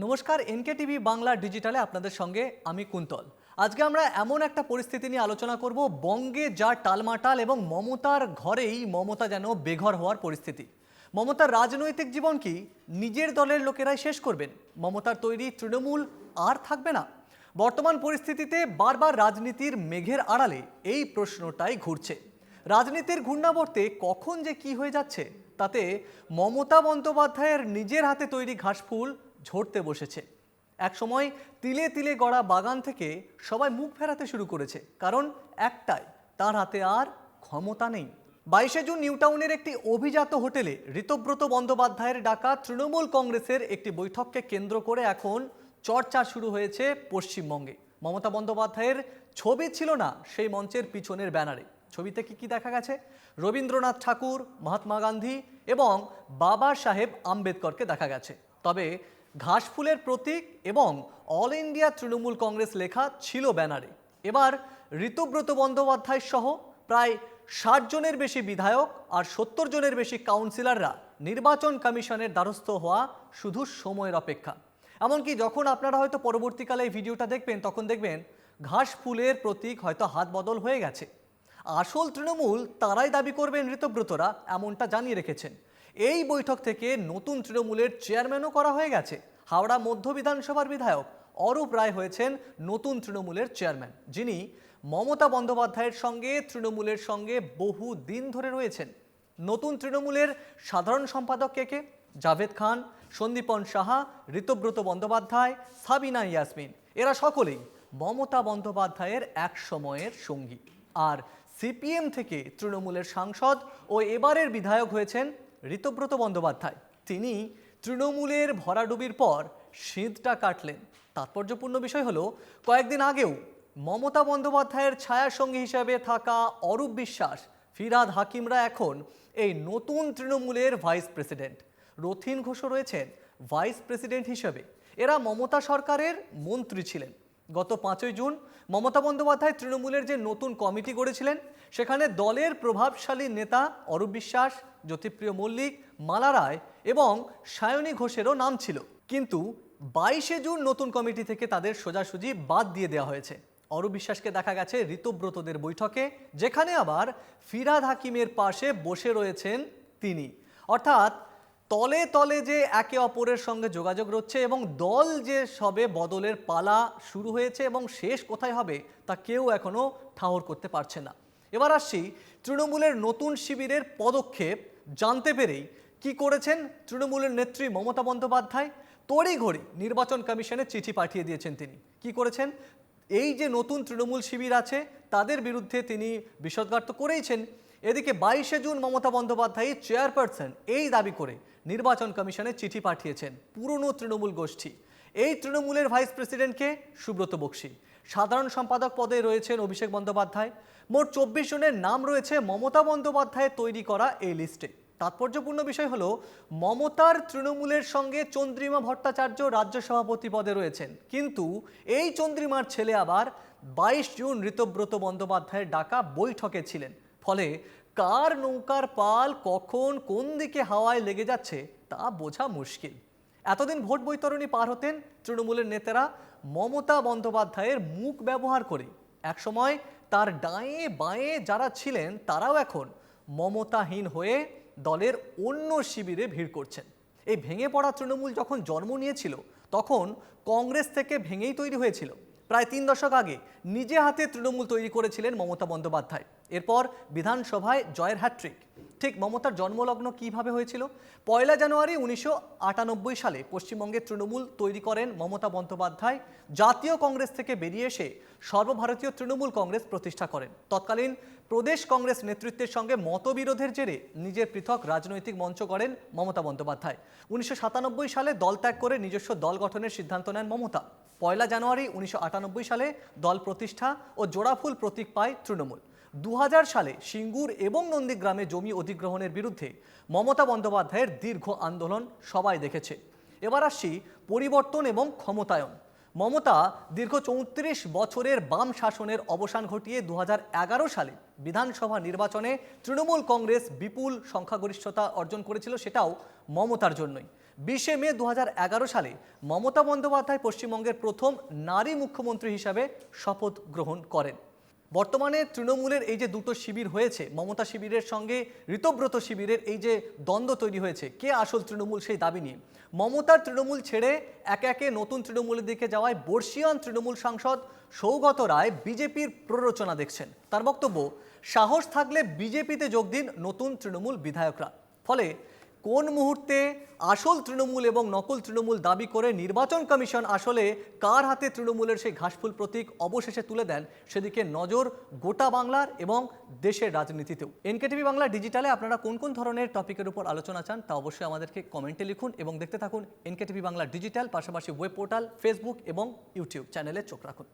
নমস্কার, NK TV Bangla ডিজিটালে আপনাদের সঙ্গে আমি কুন্তল। আজকে আমরা এমন একটা পরিস্থিতি নিয়ে আলোচনা করব, বঙ্গে যা টালমাটাল এবং মমতার ঘরেই মমতা যেন বেঘর হওয়ার পরিস্থিতি। মমতার রাজনৈতিক জীবন কি নিজের দলের লোকেরাই শেষ করবেন? মমতার তৈরি তৃণমূল আর থাকবে না? বর্তমান পরিস্থিতিতে বারবার রাজনীতির মেঘের আড়ালে এই প্রশ্নটাই ঘুরছে। রাজনীতির ঘূর্ণাবর্তে কখন যে কি হয়ে যাচ্ছে তাতে মমতা বন্দ্যোপাধ্যায়ের নিজের হাতে তৈরি ঘাসফুল ঝরতে বসেছে। একসময় তিলে তিলে গড়া বাগান থেকে সবাই মুখ ফেরাতে শুরু করেছে, কারণ একটাই, তার হাতে আর ক্ষমতা নেই। 22শে জুন নিউটাউনের একটি অভিজাত হোটেলে ঋতব্রত বন্দ্যোপাধ্যায়ের ডাকা তৃণমূল কংগ্রেসের একটি বৈঠককে কেন্দ্র করে এখন চর্চা শুরু হয়েছে পশ্চিমবঙ্গে। মমতা বন্দ্যোপাধ্যায়ের ছবি ছিল না সেই মঞ্চের পিছনের ব্যানারে। ছবিতে কি দেখা গেছে? রবীন্দ্রনাথ ঠাকুর, মহাত্মা গান্ধী এবং বাবা সাহেব আম্বেদকরকে দেখা গেছে। তবে ঘাসফুলের প্রতীক এবং অল ইন্ডিয়া তৃণমূল কংগ্রেস লেখা ছিল ব্যানারে। এবার ঋতব্রত বন্দ্যোপাধ্যায় সহ প্রায় 60 জনের বেশি বিধায়ক আর 70 জনের বেশি কাউন্সিলররা নির্বাচন কমিশনের দ্বারস্থ হওয়া শুধু সময়ের অপেক্ষা। এমনকি যখন আপনারা হয়তো পরবর্তীকালে এই ভিডিওটা দেখবেন, তখন দেখবেন ঘাসফুলের প্রতীক হয়তো হাত বদল হয়ে গেছে। আসল তৃণমূল তারাই দাবি করবেন ঋতব্রতরা, এমনটা জানিয়ে রেখেছেন। এই বৈঠক থেকে নতুন তৃণমূলের চেয়ারম্যানও করা হয়ে গেছে। হাওড়া মধ্য বিধানসভার বিধায়ক অরূপ রায় হয়েছেন নতুন তৃণমূলের চেয়ারম্যান, যিনি মমতা বন্দ্যোপাধ্যায়ের সঙ্গে তৃণমূলের সঙ্গে বহু দিন ধরে রয়েছেন। নতুন তৃণমূলের সাধারণ সম্পাদক কে? জাভেদ খান, সন্দীপন সাহা, ঋতব্রত বন্দ্যোপাধ্যায়, সাবিনা ইয়াসমিন, এরা সকলেই মমতা বন্দ্যোপাধ্যায়ের এক সময়ের সঙ্গী। আর সিপিএম থেকে তৃণমূলের সাংসদ ও এবারের বিধায়ক হয়েছেন ঋতব্রত বন্দ্যোপাধ্যায়। তিনি তৃণমূলের ভরাডুবির পর সিঁধটা কাটলেন। তাৎপর্যপূর্ণ বিষয় হলো, কয়েকদিন আগেও মমতা বন্দ্যোপাধ্যায়ের ছায়াসঙ্গী হিসেবে থাকা অরূপ বিশ্বাস, ফিরহাদ হাকিমরা এখন এই নতুন তৃণমূলের ভাইস প্রেসিডেন্ট। রথীন ঘোষও রয়েছেন ভাইস প্রেসিডেন্ট হিসেবে। এরা মমতা সরকারের মন্ত্রী ছিলেন। গত 5ই জুন মমতা বন্দ্যোপাধ্যায় তৃণমূলের যে নতুন কমিটি গড়েছিলেন, সেখানে দলের প্রভাবশালী নেতা অরূপ বিশ্বাস, জ্যোতিপ্রিয় মল্লিক, মালা রায় এবং সায়নী ঘোষেরও নাম ছিল। কিন্তু 22শে জুন নতুন কমিটি থেকে তাদের সোজাসুজি বাদ দিয়ে দেওয়া হয়েছে। অরূপ বিশ্বাসকে দেখা গেছে ঋতব্রতদের বৈঠকে, যেখানে আবার ফিরহাদ হাকিমের পাশে বসে রয়েছেন তিনি। অর্থাৎ তলে তলে যে একে অপরের সঙ্গে যোগাযোগ রচ্ছে এবং দল যে সবে বদলের পালা শুরু হয়েছে এবং শেষ কোথায় হবে তা কেউ এখনো ঠাহর করতে পারছে না। এবার আসছি তৃণমূলের নতুন শিবিরের পদক্ষেপ জানতে পেরেই কি করেছেন তৃণমূলের নেত্রী মমতা বন্দ্যোপাধ্যায়। তড়িঘড়ি নির্বাচন কমিশনে চিঠি পাঠিয়ে দিয়েছেন তিনি। কি করেছেন? এই যে নতুন তৃণমূল শিবির আছে তাদের বিরুদ্ধে তিনি বিষোদ্গার তো করেইছেন। এদিকে 22শে জুন মমতা বন্দ্যোপাধ্যায় চেয়ারপারসন এই দাবি করে নির্বাচন কমিশনে চিঠি পাঠিয়েছেন পুরনো তৃণমূল গোষ্ঠী। এই তৃণমূলের ভাইস প্রেসিডেন্টকে সুব্রত বক্সী, সাধারণ সম্পাদক পদে রয়েছেন অভিষেক বন্দ্যোপাধ্যায়। মোট 24 জনের নাম রয়েছে মমতা বন্দ্যোপাধ্যায়ের তৈরি করা এই লিস্টে। তাৎপর্যপূর্ণ বিষয় হলো, মমতার তৃণমূলের সঙ্গে চন্দ্রিমা ভট্টাচার্য রাজ্য সভাপতি পদে রয়েছেন, কিন্তু এই চন্দ্রিমার ছেলে আবার 22 জুন ঋতব্রত বন্দ্যোপাধ্যায়ের ডাকা বৈঠকে ছিলেন। ফলে কার নৌকার পাল কখন কোন দিকে হাওয়ায় লেগে যাচ্ছে তা বোঝা মুশকিল। এতদিন ভোট বৈতরণী পার হতেন তৃণমূলের নেতারা মমতা বন্দ্যোপাধ্যায়ের মুখ ব্যবহার করে। একসময় তার ডায়ে বাঁয়ে যারা ছিলেন তারাও এখন মমতাহীন হয়ে দলের অন্য শিবিরে ভিড় করছেন। এই ভেঙে পড়া তৃণমূল যখন জন্ম নিয়েছিল তখন কংগ্রেস থেকে ভেঙেই তৈরি হয়েছিল। প্রায় 3 দশক আগে নিজে হাতে তৃণমূল তৈরি করেছিলেন মমতা বন্দ্যোপাধ্যায়। এরপর বিধানসভায় জয়ের হ্যাট্রিক। ঠিক মমতার জন্মলগ্ন কিভাবে হয়েছিল? 1 জানুয়ারি 1998 সালে পশ্চিমবঙ্গে তৃণমূল তৈরি করেন মমতা বন্দ্যোপাধ্যায়। জাতীয় কংগ্রেস থেকে বেরিয়ে এসে সর্বভারতীয় তৃণমূল কংগ্রেস প্রতিষ্ঠা করেন। তৎকালীন প্রদেশ কংগ্রেস নেতৃত্বের সঙ্গে মতবিরোধের জেরে নিজের পৃথক রাজনৈতিক মঞ্চ গড়েন মমতা বন্দ্যোপাধ্যায়। 1997 সালে দল ত্যাগ করে নিজস্ব দল গঠনের সিদ্ধান্ত নেন মমতা। 1 জানুয়ারি 1998 সালে দল প্রতিষ্ঠা ও জোড়াফুল প্রতীক পায় তৃণমূল। 2000 সালে সিঙ্গুর এবং নন্দীগ্রামে জমি অধিগ্রহণের বিরুদ্ধে মমতা বন্দ্যোপাধ্যায়ের দীর্ঘ আন্দোলন সবাই দেখেছে। এবার আসছি পরিবর্তন এবং ক্ষমতায়ন। মমতা দীর্ঘ 34 বছরের বাম শাসনের অবসান ঘটিয়ে 2011 সালে বিধানসভা নির্বাচনে তৃণমূল কংগ্রেস বিপুল সংখ্যাগরিষ্ঠতা অর্জন করেছিল, সেটাও মমতার জন্যই। 20 মে 2011 সালে মমতা বন্দ্যোপাধ্যায় পশ্চিমবঙ্গের প্রথম নারী মুখ্যমন্ত্রী হিসাবে শপথ গ্রহণ করেন। বর্তমানে তৃণমূলের এই যে দুটো শিবির হয়েছে, মমতা শিবিরের সঙ্গে ঋতব্রত শিবিরের এই যে দ্বন্দ্ব তৈরি হয়েছে, কে আসল তৃণমূল সেই দাবি নিয়ে মমতার তৃণমূল ছেড়ে একে একে নতুন তৃণমূলের দিকে যাওয়ায় বর্ষীয়ান তৃণমূল সাংসদ সৌগত রায় বিজেপির প্ররোচনা দেখছেন। তার বক্তব্য, সাহস থাকলে বিজেপিতে যোগ দিন নতুন তৃণমূল বিধায়করা। ফলে কোন মুহূর্তে আসল তৃণমূল এবং নকল তৃণমূল দাবি করে নির্বাচন কমিশন আসলে কার হাতে তৃণমূলের সেই ঘাসফুল প্রতীক অবশেষে তুলে দেন, সেদিকে নজর গোটা বাংলার এবং দেশের রাজনীতিতেও। এনকেটিভি বাংলা ডিজিটালে আপনারা কোন কোন ধরনের টপিকের উপর আলোচনা চান তা অবশ্যই আমাদেরকে কমেন্টে লিখুন এবং দেখতে থাকুন এনকেটিভি বাংলা ডিজিটাল। পাশাপাশি ওয়েব পোর্টাল, ফেসবুক এবং ইউটিউব চ্যানেলে চোখ রাখুন।